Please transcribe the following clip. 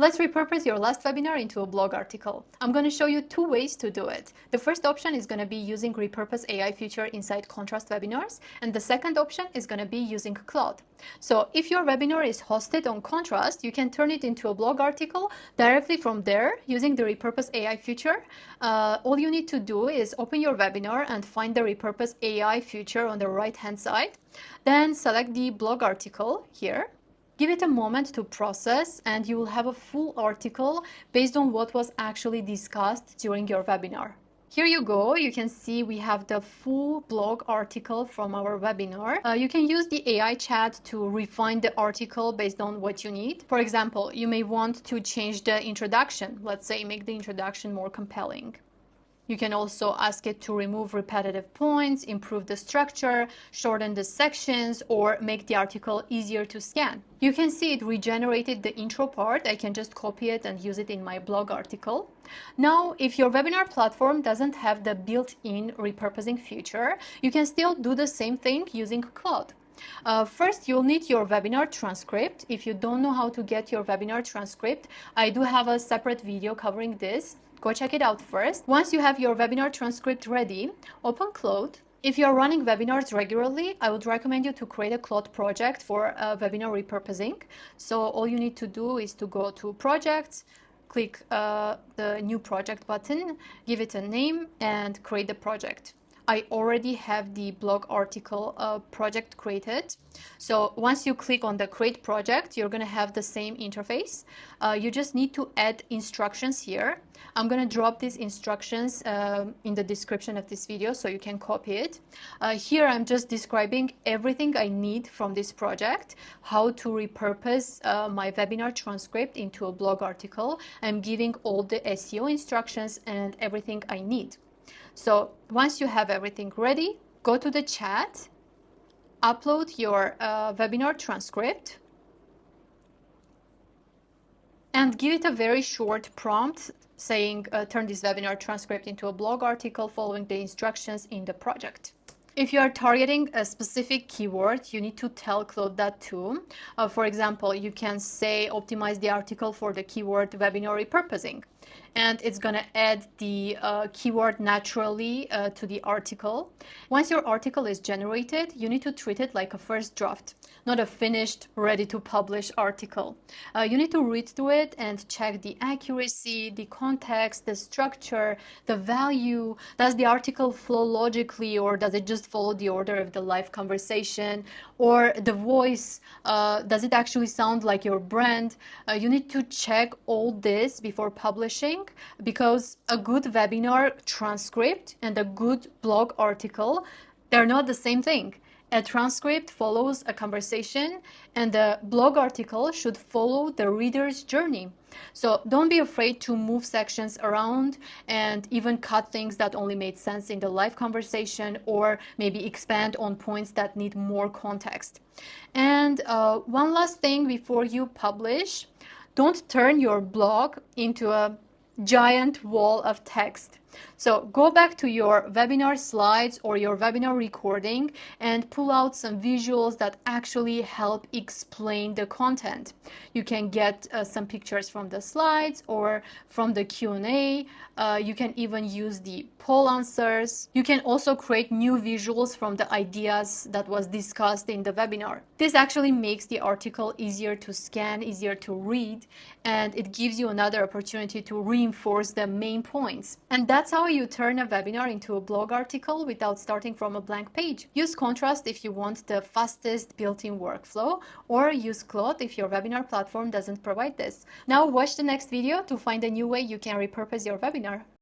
Let's repurpose your last webinar into a blog article. I'm going to show you two ways to do it. The first option is going to be using Repurpose AI feature inside Contrast webinars, and the second option is going to be using Claude. So if your webinar is hosted on Contrast, you can turn it into a blog article directly from there using the Repurpose AI feature. All you need to do is open your webinar and find the Repurpose AI feature on the right-hand side. Then select the blog article here. Give it a moment to process and you will have a full article based on what was actually discussed during your webinar. Here you go. You can see we have the full blog article from our webinar. You can use the AI chat to refine the article based on what you need. For example, you may want to change the introduction. Let's say make the introduction more compelling. You can also ask it to remove repetitive points, improve the structure, shorten the sections, or make the article easier to scan. You can see it regenerated the intro part. I can just copy it and use it in my blog article. Now, if your webinar platform doesn't have the built-in repurposing feature, you can still do the same thing using Claude. First, you'll need your webinar transcript. If you don't know how to get your webinar transcript, I do have a separate video covering this. Go check it out first. Once you have your webinar transcript ready, open Claude. If you're running webinars regularly, I would recommend you to create a Claude project for webinar repurposing. So all you need to do is to go to Projects, click the New Project button, give it a name, and create the project. I already have the blog article project created. So once you click on the create project, you're going to have the same interface. You just need to add instructions here. I'm going to drop these instructions in the description of this video so you can copy it. Here I'm just describing everything I need from this project, how to repurpose my webinar transcript into a blog article. I'm giving all the SEO instructions and everything I need. So once you have everything ready, go to the chat, upload your webinar transcript, and give it a very short prompt saying, turn this webinar transcript into a blog article following the instructions in the project. If you are targeting a specific keyword, you need to tell Claude that too. For example, you can say, optimize the article for the keyword webinar repurposing. And it's going to add the keyword naturally to the article. Once your article is generated, you need to treat it like a first draft, not a finished, ready to publish article. You need to read through it and check the accuracy, the context, the structure, the value. Does the article flow logically, or does it just follow the order of the live conversation? Or the voice, does it actually sound like your brand? You need to check all this before publishing, because a good webinar transcript and a good blog article, they're not the same thing. A transcript follows a conversation and a blog article should follow the reader's journey. So don't be afraid to move sections around and even cut things that only made sense in the live conversation, or maybe expand on points that need more context. And one last thing before you publish, don't turn your blog into a giant wall of text. So go back to your webinar slides or your webinar recording and pull out some visuals that actually help explain the content. You can get some pictures from the slides or from the Q&A. You can even use the poll answers. You can also create new visuals from the ideas that was discussed in the webinar. This actually makes the article easier to scan, easier to read, and it gives you another opportunity to reinforce the main points. And that's how you turn a webinar into a blog article without starting from a blank page. Use Contrast if you want the fastest built-in workflow, or use Claude if your webinar platform doesn't provide this. Now watch the next video to find a new way you can repurpose your webinar.